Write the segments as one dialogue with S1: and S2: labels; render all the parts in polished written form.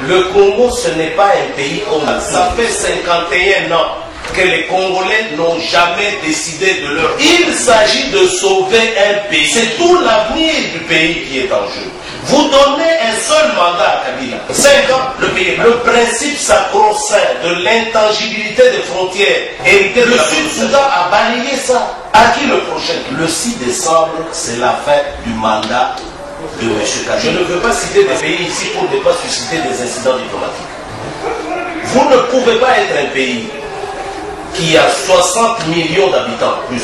S1: Le Congo, ce n'est pas un pays comme ça. Fait 51 ans que les Congolais n'ont jamais décidé de leur... Il s'agit de sauver un pays. C'est tout l'avenir du pays qui est en jeu. Vous donnez un seul mandat à Kabila. 5 ans, le pays. Le principe sacro-saint de l'intangibilité des frontières hérité de le Sud-Soudan a balayé ça. À qui le prochain? Le 6 décembre, c'est la fin du mandat de M. Kabila. Je ne veux pas citer des pays ici pour ne pas susciter des incidents diplomatiques. Vous ne pouvez pas être un pays qui a 60 millions d'habitants plus,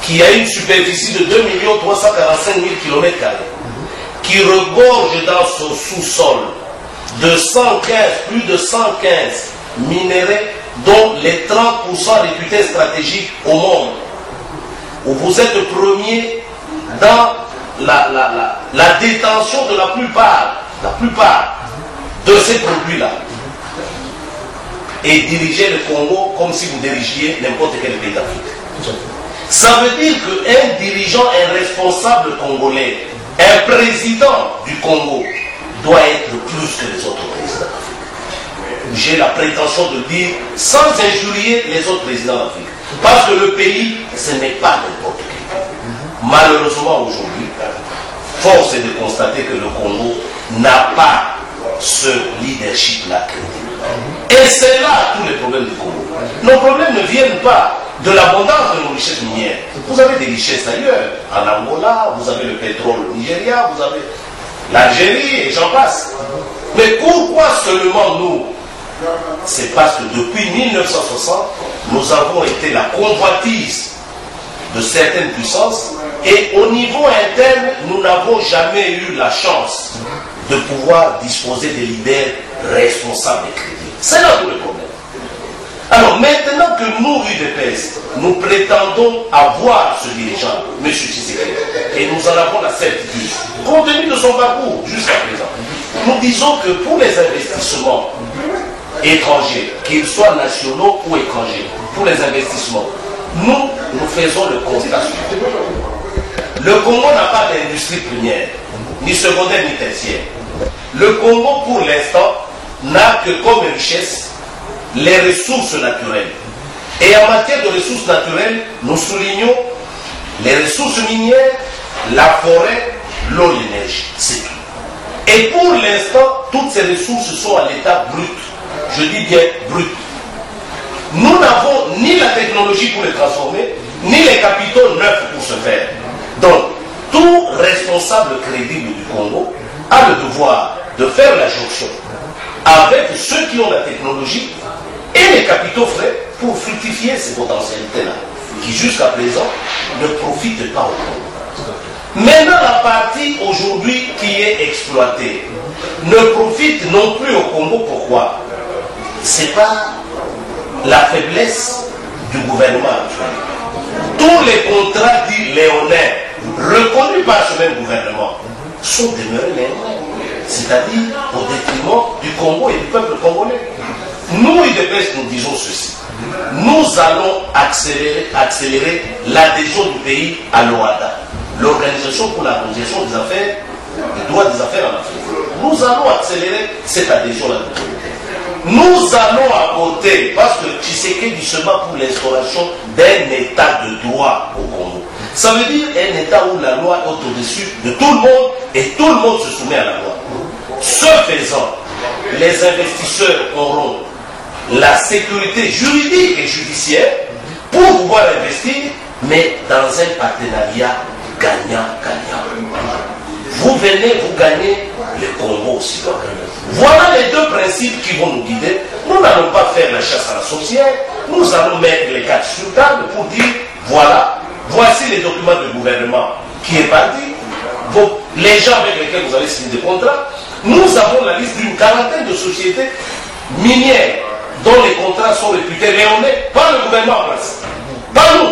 S1: qui a une superficie de 2 345 000 km², qui regorge dans son sous-sol de plus de 115 minéraux, dont les 30% réputés stratégiques au monde, où vous êtes premier dans la détention de la plupart de ces produits-là, et diriger le Congo comme si vous dirigiez n'importe quel pays d'Afrique. Ça veut dire qu'un dirigeant, un responsable congolais, un président du Congo doit être plus que les autres présidents d'Afrique. J'ai la prétention de dire, sans injurier les autres présidents d'Afrique, parce que le pays, ce n'est pas n'importe quel pays. Malheureusement aujourd'hui, force est de constater que le Congo n'a pas ce leadership-là crédible. Et c'est là tous les problèmes du Congo. Nos problèmes ne viennent pas de l'abondance de nos richesses minières. Vous avez des richesses ailleurs. En Angola, vous avez le pétrole au Nigeria, vous avez l'Algérie et j'en passe. Mais pourquoi seulement nous? C'est parce que depuis 1960, nous avons été la convoitise de certaines puissances et au niveau interne, nous n'avons jamais eu la chance de pouvoir disposer des leaders responsables et crédibles. C'est là tout le problème. Alors maintenant que nous, UDPS, nous prétendons avoir ce dirigeant, M. Tshisekedi, et nous en avons la certitude, compte tenu de son parcours jusqu'à présent, nous disons que pour les investissements étrangers, qu'ils soient nationaux ou étrangers, pour les investissements, nous faisons le constat suivant. Le Congo n'a pas d'industrie première, ni secondaire, ni tertiaire. Le Congo, pour l'instant, n'a que comme richesse les ressources naturelles. Et en matière de ressources naturelles, nous soulignons les ressources minières, la forêt, l'eau, l'énergie. C'est tout. Et pour l'instant, toutes ces ressources sont à l'état brut. Je dis bien brut. Nous n'avons ni la technologie pour les transformer, ni les capitaux neufs pour ce faire. Donc, tout responsable crédible du Congo a le devoir de faire la jonction avec ceux qui ont la technologie et les capitaux frais pour fructifier ces potentialités-là, qui jusqu'à présent ne profitent pas au Congo. Maintenant, la partie aujourd'hui qui est exploitée ne profite non plus au Congo. Pourquoi? Ce n'est pas la faiblesse du gouvernement actuel. Tous les contrats dits léonins, reconnus par ce même gouvernement, sont demeurés léonins. C'est-à-dire au détriment du Congo et du peuple congolais. Nous, UDPS, nous disons ceci. Nous allons accélérer l'adhésion du pays à l'OADA, l'Organisation pour la congestion des affaires, des droits des affaires en Afrique. Nous allons accélérer cette adhésion-là. Nous allons apporter, parce que Tshisekedi se bat pour l'instauration d'un état de droit au Congo. Ça veut dire un état où la loi est au-dessus de tout le monde et tout le monde se soumet à la loi. Ce faisant, les investisseurs auront la sécurité juridique et judiciaire pour pouvoir investir, mais dans un partenariat gagnant-gagnant. Vous venez, vous gagnez, le Congo aussi doit gagner. Voilà les deux principes qui vont nous guider. Nous n'allons pas faire la chasse à la sorcière, nous allons mettre les cartes sur table pour dire, voilà, voici les documents de gouvernement qui est parti, les gens avec lesquels vous allez signer des contrats. Nous avons la liste d'une quarantaine de sociétés minières dont les contrats sont réputés léonais par le gouvernement en place. Pas nous.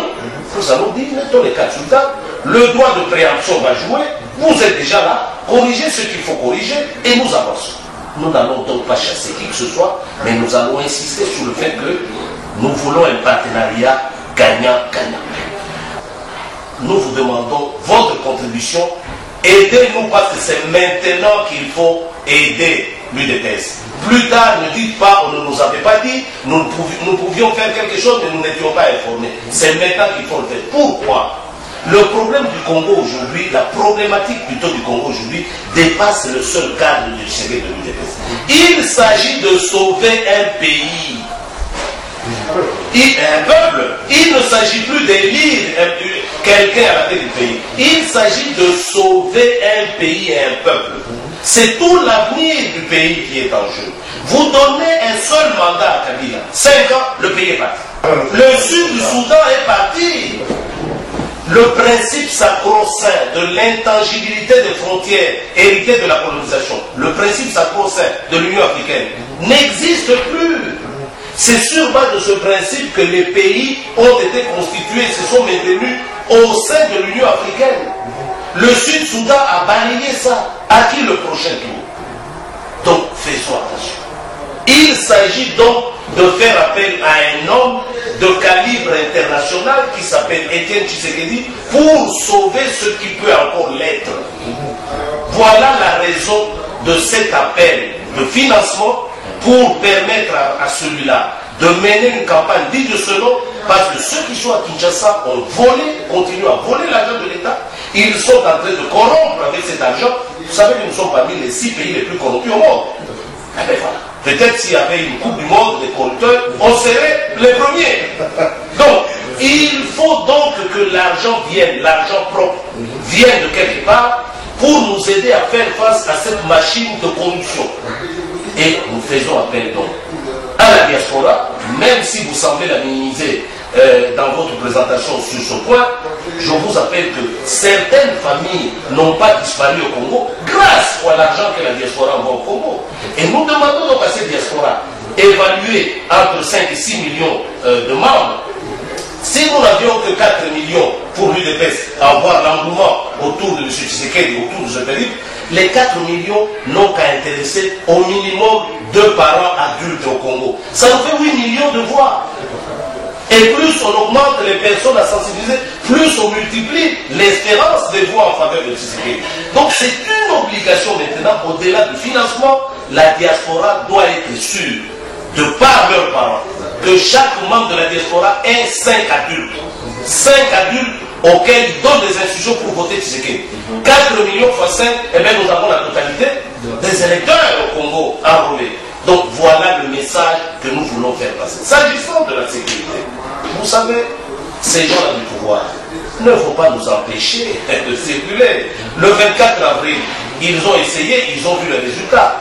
S1: Nous allons dire, mettons les cartes sur table, le droit de préemption va jouer, vous êtes déjà là, corrigez ce qu'il faut corriger et nous avançons. Nous n'allons donc pas chasser qui que ce soit, mais nous allons insister sur le fait que nous voulons un partenariat gagnant-gagnant. Nous vous demandons votre contribution. Aidez-nous parce que c'est maintenant qu'il faut aider l'UDPS. Plus tard, ne dites pas, on ne nous avait pas dit, nous pouvions faire quelque chose, mais nous n'étions pas informés. C'est maintenant qu'il faut le faire. Pourquoi? Le problème du Congo aujourd'hui, la problématique plutôt du Congo aujourd'hui, dépasse le seul cadre du Tshisekedi de l'UDPS. Il s'agit de sauver un pays. Un peuple. Il ne s'agit plus d'élire quelqu'un à la tête du pays. Il s'agit de sauver un pays et un peuple. C'est tout l'avenir du pays qui est en jeu. Vous donnez un seul mandat à Kabila. 5 ans, le pays est parti. Le sud du Soudan est parti. Le principe sacro-saint de l'intangibilité des frontières héritées de la colonisation, le principe sacro-saint de l'Union africaine, n'existe plus. C'est sur base de ce principe que les pays ont été constitués, se sont maintenus au sein de l'Union africaine. Le Sud-Soudan a balayé ça. À qui le prochain tour? Donc, faisons attention. Il s'agit donc de faire appel à un homme de calibre international qui s'appelle Étienne Tshisekedi pour sauver ce qui peut encore l'être. Voilà la raison de cet appel de financement pour permettre à celui-là de mener une campagne digne de ce nom, parce que ceux qui sont à Kinshasa ont volé, continuent à voler l'argent de l'État. Ils sont en train de corrompre avec cet argent. Vous savez que nous sommes parmi les 6 pays les plus corrompus au monde. Eh bien voilà. Peut-être s'il y avait une Coupe du Monde des corrupteurs, on serait les premiers. Donc, il faut donc que l'argent vienne, l'argent propre, vienne de quelque part pour nous aider à faire face à cette machine de corruption. Et nous faisons appel donc à la diaspora, même si vous semblez la minimiser dans votre présentation sur ce point, je vous appelle que certaines familles n'ont pas disparu au Congo grâce à l'argent que la diaspora envoie au Congo. Et nous demandons donc à cette diaspora, évaluée entre 5 et 6 millions de membres, si nous n'avions que 4 millions pour l'UDPS à avoir l'engouement autour de M. Tshisekedi, autour de ce périple, les 4 millions n'ont qu'à intéresser au minimum 2 parents adultes au Congo. Ça nous fait 8 millions de voix. Et plus on augmente les personnes à sensibiliser, plus on multiplie l'espérance des voix en faveur de Tshisekedi. Donc c'est une obligation maintenant, au-delà du financement, la diaspora doit être sûre, de par leurs parents, que chaque membre de la diaspora ait 5 adultes. 5 adultes auxquels ils donnent des institutions pour voter Tshisekedi. 4 millions fois 5, eh bien nous avons la totalité des électeurs au Congo enrôlés. Donc voilà le message que nous voulons faire passer. S'agissant de la sécurité, vous savez, ces gens-là du pouvoir ne vont pas nous empêcher de circuler. Le 24 avril, ils ont essayé, ils ont vu le résultat.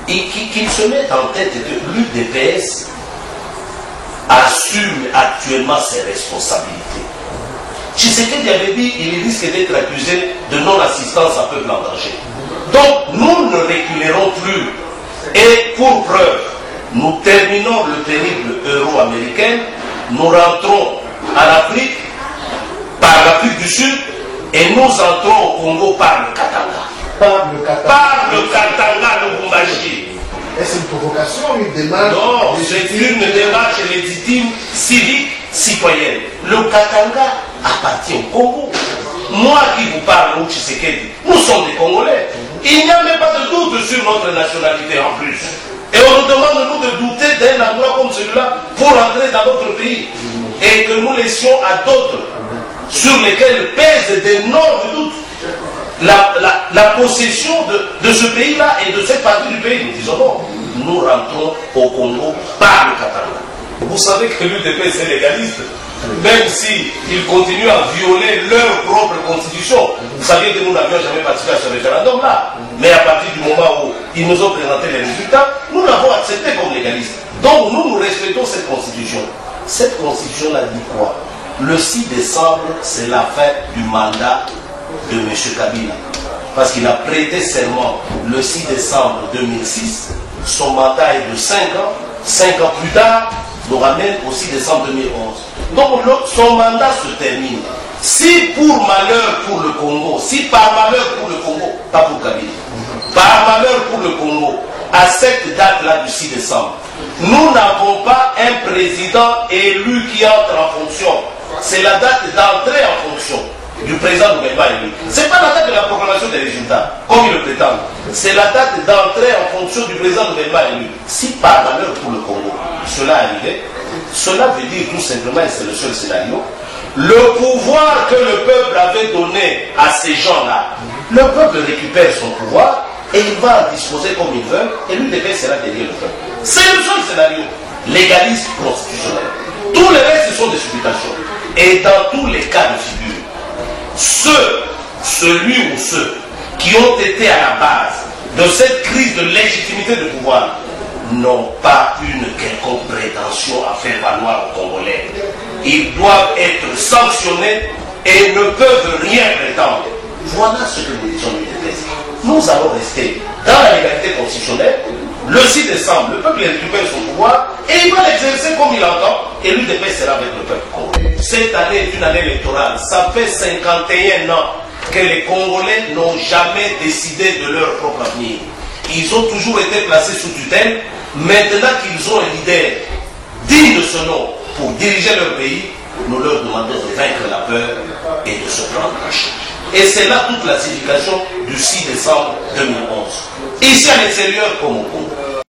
S1: Et qu'ils se mettent en tête que l'UDPS assume actuellement ses responsabilités. Tshisekedi avait dit qu'il risque d'être accusé de non-assistance à peuple en danger. Donc nous ne reculerons plus. Et pour preuve, nous terminons le périple euro-américain, nous rentrons en Afrique par l'Afrique du Sud et nous entrons au Congo par le Katanga. Par le Katanga, le Bumbashi.
S2: Est-ce une provocation, une démarche?
S1: Non, c'est une démarche légitime, civique, citoyenne. Le Katanga appartient au Congo. Moi qui vous parle, Tshisekedi, nous sommes des Congolais. Il n'y a même pas de doute sur notre nationalité en plus. Et on nous demande nous de douter d'un endroit comme celui-là pour entrer dans notre pays. Et que nous laissions à d'autres sur lesquels pèsent d'énormes doutes la possession de ce pays-là et de cette partie du pays. Nous disons non, nous rentrons au Congo par le Katanga. Vous savez que l'UDPS est légaliste, même s'ils continuent à violer leur propre constitution. Vous savez que nous n'avions jamais participé à ce référendum-là. Mais à partir du moment où ils nous ont présenté les résultats, nous l'avons accepté comme légaliste. Donc nous respectons cette constitution. Cette constitution-là dit quoi? Le 6 décembre, c'est la fin du mandat de M. Kabila. Parce qu'il a prêté serment le 6 décembre 2006. Son mandat est de 5 ans. 5 ans plus tard, nous ramène au 6 décembre 2011. Donc son mandat se termine. Si pour malheur pour le Congo, si par malheur pour le Congo, pas pour Kabila, par malheur pour le Congo, à cette date-là du 6 décembre, nous n'avons pas un président élu qui entre en fonction. C'est la date d'entrée en fonction du président nouvellement élu. Ce n'est pas la date de la proclamation des résultats, comme il le prétend. C'est la date d'entrée en fonction du président nouvellement élu, si par malheur pour le Congo, cela arrivait, cela veut dire tout simplement, et c'est le seul scénario, le pouvoir que le peuple avait donné à ces gens-là, le peuple récupère son pouvoir et il va en disposer comme il veut et l'UDPS sera derrière le peuple. C'est le seul scénario. Légaliste constitutionnel. Tous les restes sont des supplications. Et dans tous les cas de figure, celui ou ceux qui ont été à la base de cette crise de légitimité de pouvoir n'ont pas une quelconque prétention à faire valoir aux Congolais. Ils doivent être sanctionnés et ne peuvent rien prétendre. Voilà ce que nous disons l'UDPS. Nous allons rester dans la légalité constitutionnelle. Le 6 décembre, le peuple récupère son pouvoir et il va l'exercer comme il entend et l'UDPS sera avec le peuple congolais. Cette année est une année électorale. Ça fait 51 ans que les Congolais n'ont jamais décidé de leur propre avenir. Ils ont toujours été placés sous tutelle. Maintenant qu'ils ont un leader digne de ce nom pour diriger leur pays, nous leur demandons de vaincre la peur et de se prendre en charge. Et c'est là toute la signification du 6 décembre 2011. Ici à l'extérieur comme au Congo.